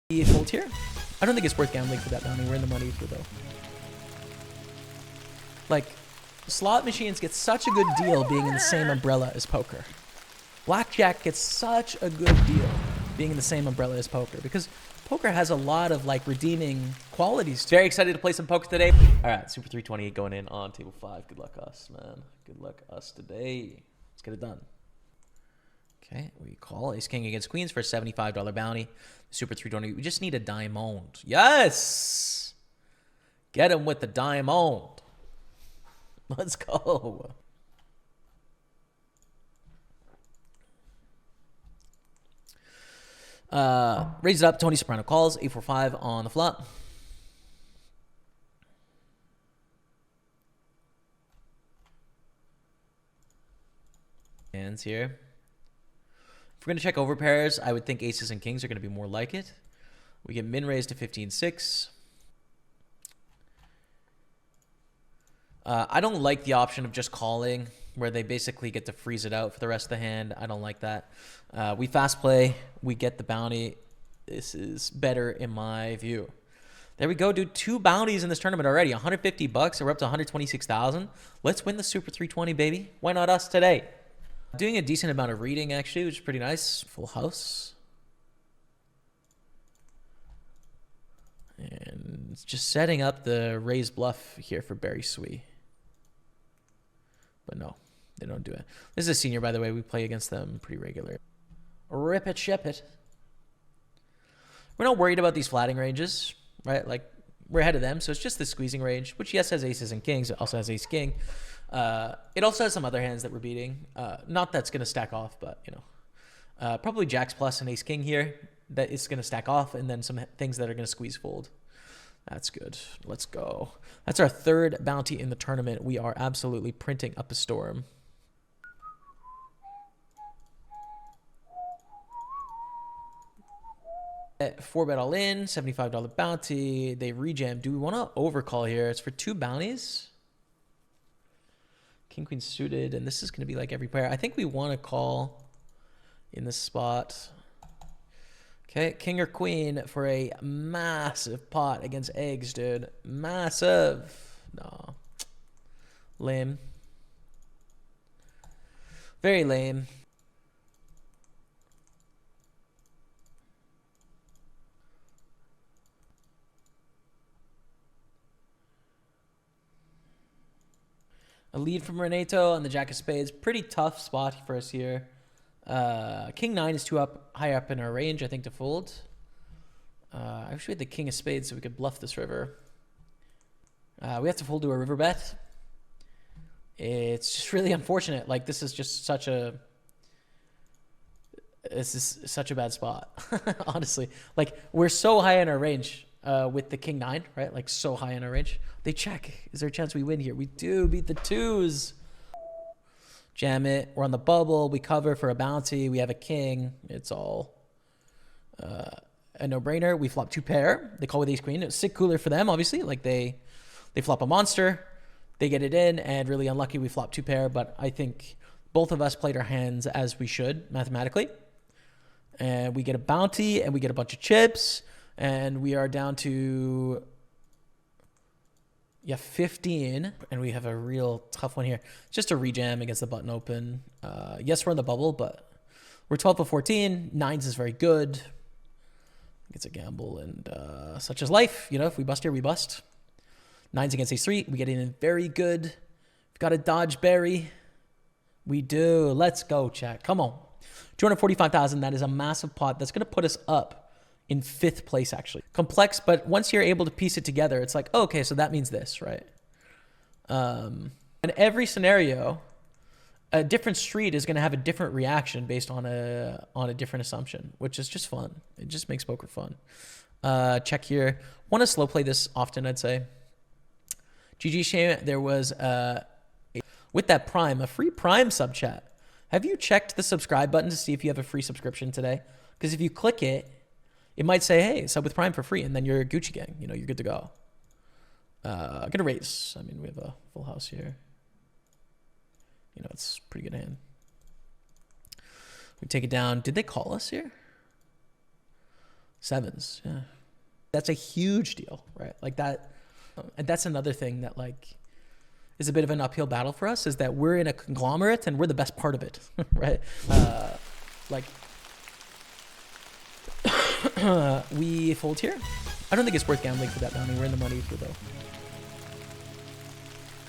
Fold here. I don't think it's worth gambling for that bounty. We're in the money for though. Like, slot machines get such a good deal being in the same umbrella as poker. Blackjack gets such a good deal being in the same umbrella as poker because poker has a lot of like redeeming qualities. Very excited to play some poker today. All right, Super 328 going in on table 5. Good luck us, man. Good luck us today. Let's get it done. Okay, we call ace king against queens for a $75 bounty. Super 320. We just need a diamond. Yes! Get him with the diamond. Let's go. Raise it up. Tony Soprano calls. 845 on the flop. Hands here. If we're going to check over pairs, I would think aces and kings are going to be more like it. We get min raise to 15-6. I don't like the option of just calling where they basically get to freeze it out for the rest of the hand. I don't like that. We fast play. We get the bounty. This is better in my view. There we go, dude. 2 bounties in this tournament already. 150 bucks. We're up to 126,000. Let's win the Super 320, baby. Why not us today? Doing a decent amount of reading, actually, which is pretty nice. Full house. And just setting up the raised bluff here for Barry Swee. But no, they don't do it. This is a senior, by the way. We play against them pretty regular. Rip it, ship it. We're not worried about these flatting ranges, right? Like, we're ahead of them, so it's just the squeezing range, which, yes, has aces and kings. It also has ace-king. It also has some other hands that we're beating. Not that's going to stack off, but, you know. Probably jacks plus and ace-king here. That is going to stack off, and then some things that are going to squeeze fold. That's good. Let's go. That's our 3rd bounty in the tournament. We are absolutely printing up a storm. At 4-bet all in, $75 bounty. They rejam. Do we want to overcall here? It's for 2 bounties. King, queen suited, and this is going to be like every pair. I think we want to call in this spot. Okay, king or queen for a massive pot against eggs, dude. Massive. No. Lame. Very lame. A lead from Renato on the jack of spades. Pretty tough spot for us here. King 9 is too high up in our range, I think, to fold. I wish we had the king of spades so we could bluff this river. We have to fold to a river bet. It's just really unfortunate. Like, this is just such a... This is such a bad spot, honestly. Like, we're so high in our range with the king 9, right? Like, so high in our range. They check. Is there a chance we win here? We do beat the 2s. Jam it. We're on the bubble. We cover for a bounty. We have a king. It's all a no-brainer. We flop 2 pair. They call with ace queen. It's sick cooler for them, obviously. Like they flop a monster. They get it in, and really unlucky we flop 2 pair. But I think both of us played our hands as we should mathematically. And we get a bounty, and we get a bunch of chips, and we are down to... Yeah, 15, and we have a real tough one here. Just a rejam against the button open. Yes, we're in the bubble, but we're 12 of 14. 9s is very good. It's a gamble, and such is life. You know, if we bust here, we bust. 9s against ace-3. We get in very good. We've got a dodge berry. We do. Let's go, chat. Come on. 245,000. That is a massive pot. That's going to put us up in 5th place, actually. Complex, but once you're able to piece it together, it's like, oh, okay, so that means this, right? In every scenario, a different street is going to have a different reaction based on a different assumption, which is just fun. It just makes poker fun. Check here. Want to slow play this often, I'd say. GG shame, there was, with that Prime, a free Prime sub chat. Have you checked the subscribe button to see if you have a free subscription today? Because if you click it, it might say, hey, sub with Prime for free, and then you're a Gucci gang. You know, you're good to go. I'm going to raise. I mean, we have a full house here. You know, it's a pretty good hand. We take it down. Did they call us here? sevens. Yeah. That's a huge deal, right? Like that. And that's another thing that like is a bit of an uphill battle for us, is that we're in a conglomerate and we're the best part of it, right? Like we fold here. I don't think it's worth gambling for that bounty. We're in the money for though.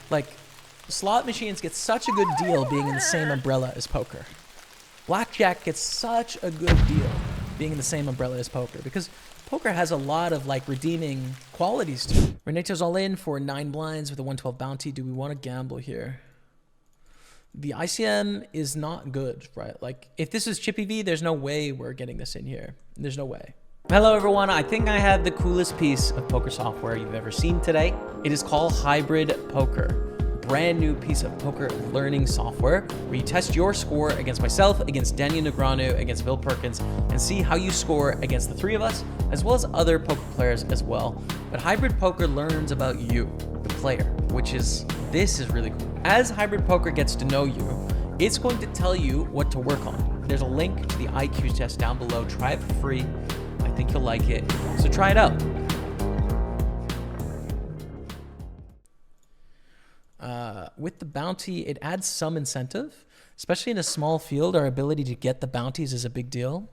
Like slot machines get such a good deal being in the same umbrella as poker. Blackjack gets such a good deal being in the same umbrella as poker, because poker has a lot of like redeeming qualities to it. Renato's all in for 9 blinds with a 112 bounty. Do we want to gamble here? The ICM is not good, right? Like if this is Chippy V, there's no way we're getting this in here. There's no way. Hello everyone, I think I have the coolest piece of poker software you've ever seen today. It is called Hybrid Poker. Brand new piece of poker learning software where you test your score against myself, against Daniel Negreanu, against Bill Perkins, and see how you score against the 3 of us, as well as other poker players as well. But Hybrid Poker learns about you, the player, this is really cool. As Hybrid Poker gets to know you, it's going to tell you what to work on. There's a link to the IQ test down below. Try it for free. I think you'll like it. So try it out. With the bounty, it adds some incentive, especially in a small field. Our ability to get the bounties is a big deal.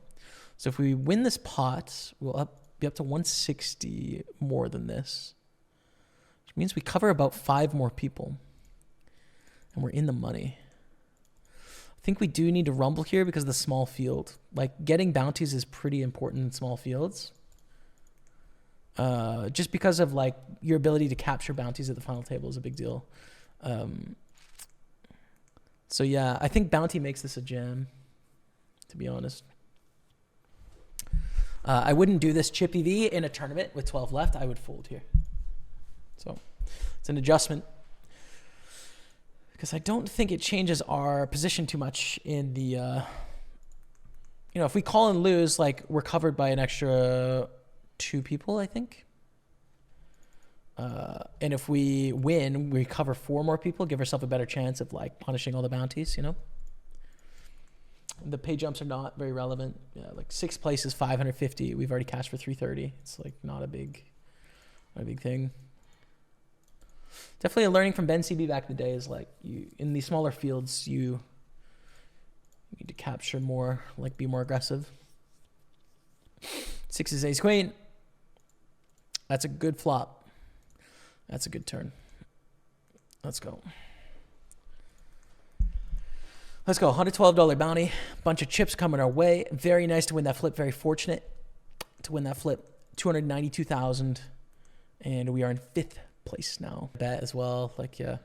So if we win this pot, we'll be up to 160 more than this, which means we cover about 5 more people, and we're in the money. I think we do need to rumble here because of the small field. Like getting bounties is pretty important in small fields. Just because of like your ability to capture bounties at the final table is a big deal. So yeah, I think bounty makes this a jam, to be honest. I wouldn't do this Chippy V in a tournament with 12 left. I would fold here. So it's an adjustment because I don't think it changes our position too much in the, you know, if we call and lose, like we're covered by an extra 2 people, I think. And if we win, we cover 4 more people, give ourselves a better chance of like punishing all the bounties, you know? The pay jumps are not very relevant. Yeah, like 6th place is 550. We've already cashed for 330. It's like not a big thing. Definitely a learning from Ben CB back in the day is like you in these smaller fields, you need to capture more, like be more aggressive. 6 is ace queen. That's a good flop. That's a good turn. Let's go. Let's go. $112 bounty. Bunch of chips coming our way. Very nice to win that flip. Very fortunate to win that flip. 292,000. And we are in 5th place now. Bet as well. Like, yeah.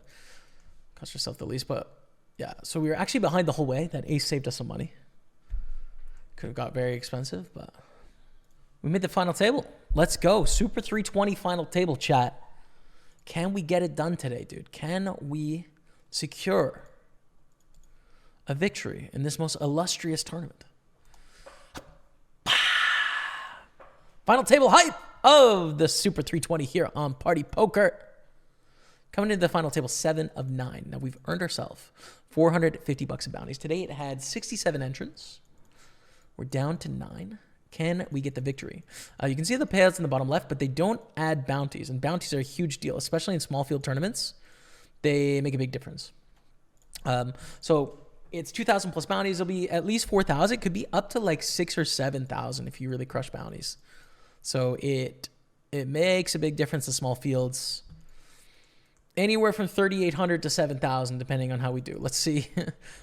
Cost yourself the least. But, yeah. So we were actually behind the whole way. That ace saved us some money. Could have got very expensive, but we made the final table. Let's go. Super 320 final table, chat. Can we get it done today, dude? Can we secure a victory in this most illustrious tournament? Final table hype of the Super 320 here on Party Poker. Coming into the final table, 7 of 9. Now we've earned ourselves $450 in bounties. Today it had 67 entrants. We're down to 9. Can we get the victory? You can see the payouts in the bottom left, but they don't add bounties. And bounties are a huge deal, especially in small field tournaments. They make a big difference. So it's 2,000 plus bounties. It'll be at least 4,000. It could be up to like 6,000 or 7,000 if you really crush bounties. So it makes a big difference in small fields. Anywhere from 3,800 to 7,000, depending on how we do. Let's see.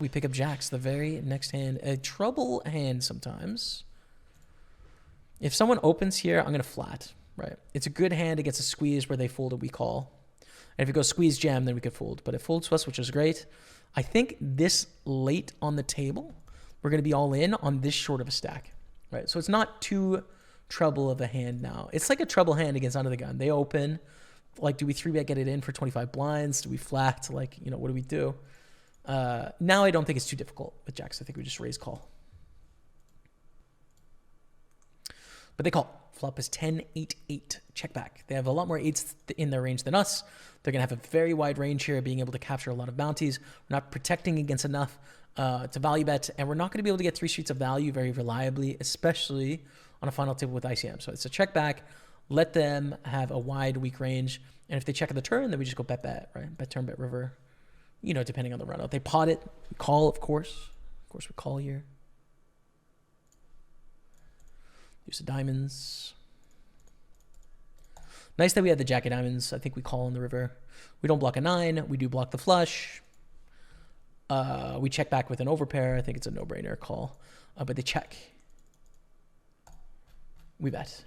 We pick up jacks the very next hand. A trouble hand sometimes. If someone opens here, I'm going to flat, right? It's a good hand against a squeeze where they fold and we call. And if it goes squeeze jam, then we could fold. But it folds to us, which is great. I think this late on the table, we're going to be all in on this short of a stack, right? So it's not too trouble of a hand now. It's like a trouble hand against under the gun. They open. Like, do we 3-bet get it in for 25 blinds? Do we flat? Like, you know, what do we do? Now I don't think it's too difficult with jacks. I think we just raise call. But they call. Flop is 10-8-8. Check back. They have a lot more 8s in their range than us. They're going to have a very wide range here, being able to capture a lot of bounties. We're not protecting against enough to value bet, and we're not going to be able to get 3 streets of value very reliably, especially on a final table with ICM. So it's a check back, let them have a wide, weak range. And if they check at the turn, then we just go bet, right? Bet turn, bet river, you know, depending on the run out. They pot it, we call, of course. Of course, we call here. Use the diamonds. Nice that we had the jack of diamonds. I think we call on the river. We don't block a 9. We do block the flush. We check back with an overpair. I think it's a no-brainer call. But they check. We bet.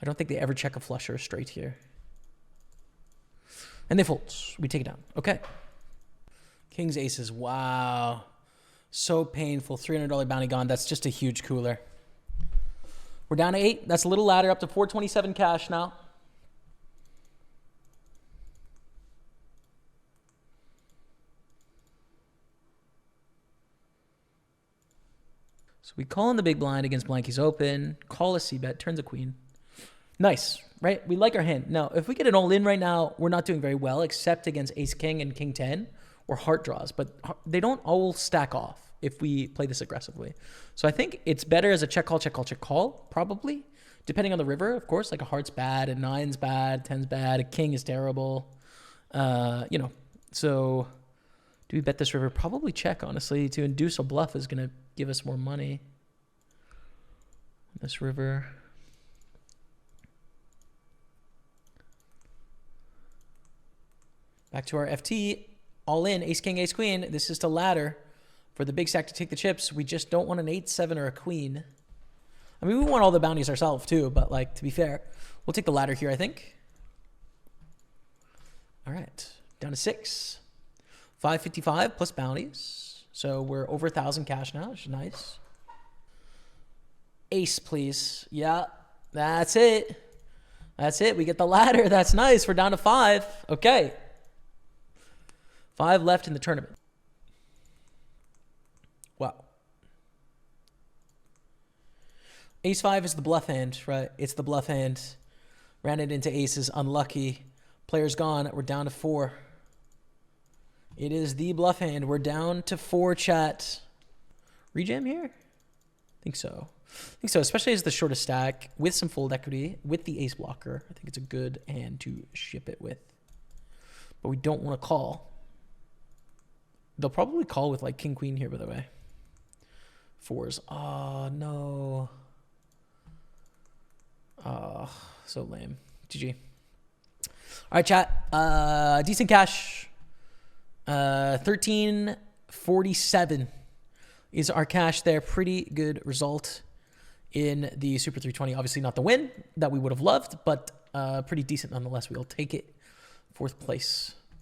I don't think they ever check a flush or a straight here. And they fold. We take it down. Okay. Kings, aces. Wow. So painful. $300 bounty gone. That's just a huge cooler. We're down to 8. That's a little ladder up to 427 cash now. So we call in the big blind against blankies open. Call a c-bet. Turns a queen. Nice, right? We like our hand. Now, if we get it all in right now, we're not doing very well, except against ace-king and king-10 or heart draws. But they don't all stack off if we play this aggressively. So I think it's better as a check call, probably. Depending on the river, of course. Like a heart's bad, a 9's bad, 10's bad, a king is terrible. You know, so do we bet this river? Probably check, honestly. To induce a bluff is going to give us more money. This river. Back to our FT. All in, ace, king, ace, queen. This is to ladder for the big stack to take the chips. We just don't want an 8, 7, or a queen. I mean, we want all the bounties ourselves too, but like, to be fair, we'll take the ladder here, I think. All right, down to 6. 555 plus bounties. So we're over 1,000 cash now, which is nice. Ace, please. Yeah, that's it. That's it. We get the ladder. That's nice. We're down to 5. Okay. 5 left in the tournament. Wow. Ace 5 is the bluff hand, right? It's the bluff hand. Ran it into aces. Unlucky. Player's gone. We're down to 4. It is the bluff hand. We're down to 4, chat. Rejam here? I think so. Especially as the shortest stack with some fold equity, with the ace blocker. I think it's a good hand to ship it with. But we don't want to call. They'll probably call with like king, queen here, by the way. 4s. Oh, no. Oh, so lame. GG. All right, chat. Decent cash. 1347 is our cash there. Pretty good result in the Super 320. Obviously not the win that we would have loved, but pretty decent nonetheless. We'll take it. 4th place.